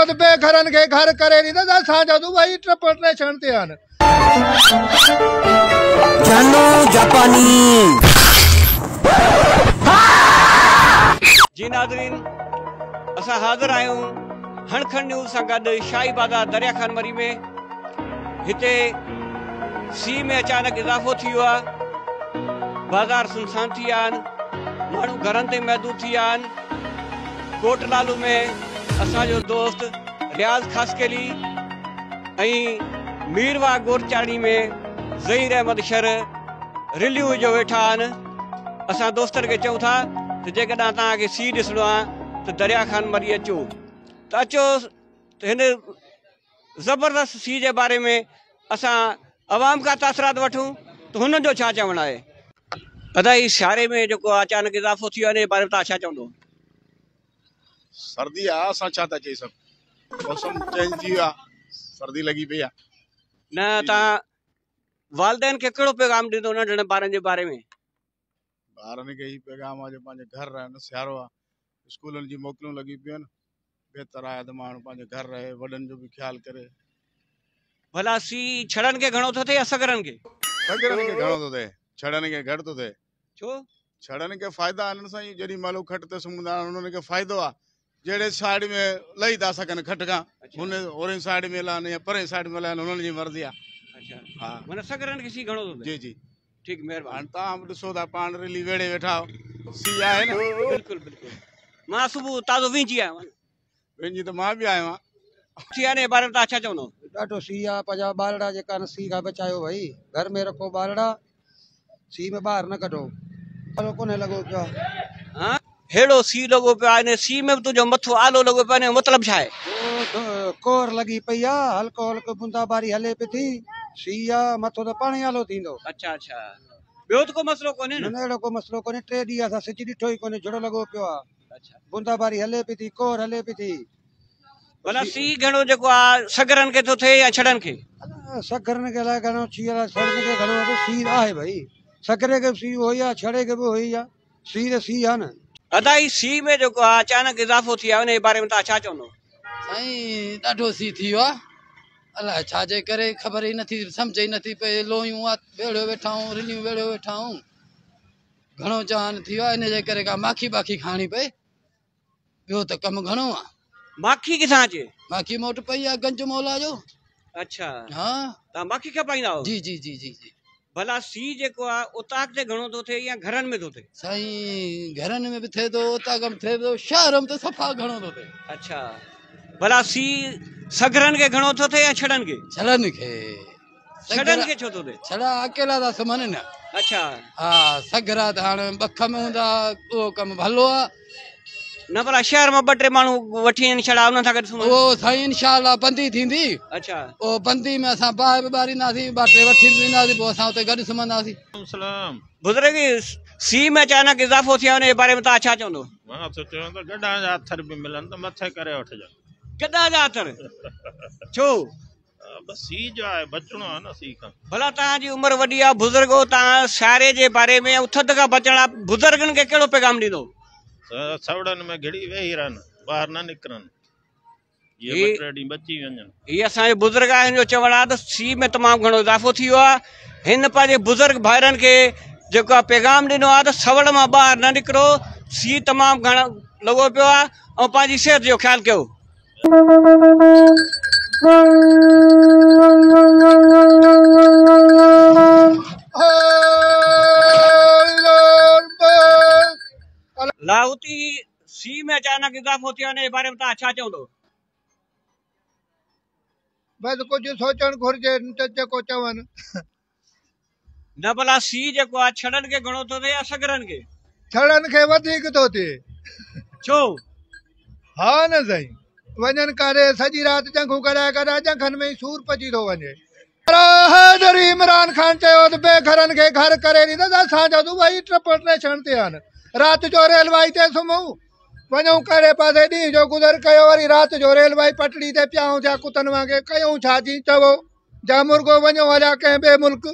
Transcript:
त बेघरनि खे घर करे ॾींदसि। असांजा तूं भई ट्रेशन ते आहिनि। जी नाज़रीन, असां हाज़िर आहियूं हणखंड न्यूज़ सां गॾु शाही बाज़ार दरिया खान मरी में। हिते सीउ में अचानक इज़ाफ़ो थी वियो आहे, बाज़ार सुनसान थी विया आहिनि, माण्हू घरनि ते महदूद थी विया आहिनि। कोटलालू में असांजो दोस्त रियाज़ ख़ासकेली ऐं मीरवा गोरचाणी में ज़हीर अहमद शर रिलियूं जो वेठा आहिनि। असां दोस्तनि खे चऊं था त जेकॾहिं तव्हांखे सीउ ॾिसणो आहे त दरिया खान मरी अचो, त अचो त हिन ज़बरदस्त सीउ जे बारे में असां अवाम खां तासरात वठूं त हुननि जो छा चवणु आहे। अदाई सियारे में जेको अचानक इज़ाफ़ो थी वियो आहे, इन जे बारे में तव्हां छा चवंदो? सर्दी आहे, असां छा था चई सघूं, मौसम चेंज थी वियो आहे, सर्दी लॻी पई आहे। न तव्हां वालदेन खे कहिड़ो पैगाम ॾींदो नंढड़े ॿारनि जे बारे में? ॿारनि खे ई पैगाम आहे जो पंहिंजे घर रहनि। सियारो आहे, स्कूलनि जी मोकलियूं लॻी पियूं आहिनि, बहितर आहे त माण्हू पंहिंजे घर रहे, वॾनि जो बि ख्यालु करे। भला सीउ छड़नि खे घणो थो थिए या सगरनि खे? सगरनि खे घणो थो थिए, छड़नि खे घटि थो थिए। छो? छड़नि खे फ़ाइदा आहिनि साईं, जेॾी महिल खट ते सुम्हंदा आहिनि उन्हनि खे फ़ाइदो आहे। जहिड़े साइड में लही था सघनि खट खां, हुन ओरे साइड में लहनि या परे साइड में लहनि, हुननि जी मर्ज़ी आहे। अच्छा, हा, माना सगरनि खे सीउ घणो थो थिए? जी जी, ठीकु, महिरबानी। हाणे तव्हां बि ॾिसो था, पाण रिली वेड़े वेठा हो, सीउ आहे न। बिल्कुलु बिल्कुलु, मां सुबुह ताज़ो विझी आहियो आहियां। पंहिंजी त मां बि आयो आहियां। सीउ जे बारे में तव्हां छा चवंदो? ॾाढो सीउ आहे, पंहिंजा ॿारड़ा जेका आहिनि सीउ खां बचायो भई, घर में रखो ॿारड़ा, सीउ में ॿाहिरि न कढो। कोन्हे लॻो पियो आहे। हा, हेड़ो सीउ लॻो पियो आहे, इन सीउ में बि तुंहिंजो मथो आलो लॻो पियो आहे, मतिलबु छा आहे? कोर लॻी पई आहे, हल्को हल्को बूंदाबारी हले पई थी, सीउ आहे, मथो त पाणी आलो थींदो। अच्छा अच्छा, ॿियो त को मसलो कोन्हे न? अहिड़ो को मसलो कोन्हे, 3 ॾींहं असां सिज ॾिठो ई कोन्हे, जुड़ो लॻो पियो आहे। अच्छा, बूंदाबारी हले पई थी, कोर हले पई थी। भला सीउ घणो जेको आहे सगरनि खे थो थिए या छड़नि खे? सगरनि खे अलाए घणो, छीअ छड़नि खे घणो, सीउ आहे भई, सगरे खे बि सीउ हुई आहे, छड़े खे बि हुई आहे, सीउ त सीउ आहे न। अदाई सीउ में जेको आहे अचानक इज़ाफ़ो थी आहे, उन जे बारे में तव्हां छा चवंदो? साईं ॾाढो सीउ थी वियो आहे, अलाए छाजे करे ख़बर ई नथी, सम्झ ई नथी पए। लोहियूं वेड़ियो वेठा आहियूं, रिलियूं वेड़ियो वेठा आहियूं, घणो जहान थी वियो आहे। इन जे करे का माखी बाखी खाणी पए, ॿियो त कमु घणो आहे। माखी किथां अचे? माखी मोट पई आहे गंज मौला जो। अच्छा, हा, तव्हां माखी खापाईंदा आहियो? जी जी जी जी जी। भला सीउ जेको आहे उताक ते घणो थो थिए या घरनि में थो थिए? साईं घरनि में बि थिए थो, उतां में थिए थो, शहर में त सफ़ा घणो थो थिए। अच्छा, भला सीउ सगरनि खे घणो थो थिए या छड़नि खे? छड़नि खे। छड़नि खे छो थो थिए? छड़ा अकेला था सुम्हनि न। अच्छा, हा, सगरा त हाणे बख में हूंदा, उहो कमु भलो आहे। न भला शहर मां 2-3 माण्हू वठी आहिनि छड़ा, उन्हनि सां गॾु सुम्हनि? उहो साईं इंशाअल्लाह बंदी थींदी। अच्छा, ओ बंदी में असां बाहि बि ॿारींदासीं, 2-3 वठी ॾींदासीं, पोइ असां हुते गॾु सुम्हंदासीं। बुज़ुर्ग सीउ में अचानक इज़ाफ़ो थिया, उन जे बारे में तव्हां छा चवंदो? मां त चवां त गॾा जा अथर बि मिलनि त मथे करे वठिजो। गॾा जा अथर? छो? बस सीउ जो आहे, बचणो आहे न सीउ खां। भला तव्हांजी उमिरि वॾी आहे, बुज़ुर्ग हो, तव्हां सियारे जे बारे में ऐं थधि खां बचण लाइ बुज़ुर्गनि खे कहिड़ो पैगाम ॾींदो? सवड़नि में घिड़ी वेही रहनि, ॿाहिरि न निकिरनि, जीअं 2-3 ॾींहं बची वञनि। हीअ असांजे बुज़ुर्ग आहिनि जो चवणु आहे त सीउ में तमामु घणो इज़ाफ़ो थी वियो आहे। हिन पंहिंजे बुज़ुर्ग भाइरनि खे जेको आहे पैगाम ॾिनो आहे त सवड़ मां ॿाहिरि न निकिरो, सीउ तमामु घणो लॻो पियो आहे, ऐं पंहिंजी सिहत जो ख़्यालु कयो। लाहौती सीउ में अचानक इज़ाफ़ो थियो, हिन जे बारे में तव्हां छा चवंदो? बसि कुझु सोचणु घुरिजे, जेको चवनि। न भला सीउ जेको आहे छड़नि खे घणो थो थिए या सगरनि खे? छड़नि खे वधीक थो थिए। छो? हा न साईं, वञनि करे सॼी राति जंघूं कराए करे जंघनि में ई सूर पची थो वञे। हैदर इमरान खान चयो त बेघरनि खे घर करे ॾींदसि। असांजा तूं भई ट्रेशन ते आहिनि, राति जो रेलवाई ते सुम्हूं, वञूं कहिड़े पासे, ॾींहं जो गुज़र कयो, वरी राति जो रेलवाई पटड़ी ते पियाऊं थिया कुतनि वांगुरु, कयूं छा? जी चवो, जा मुर्गो वञो हलिया कंहिं ॿिए मुल्क।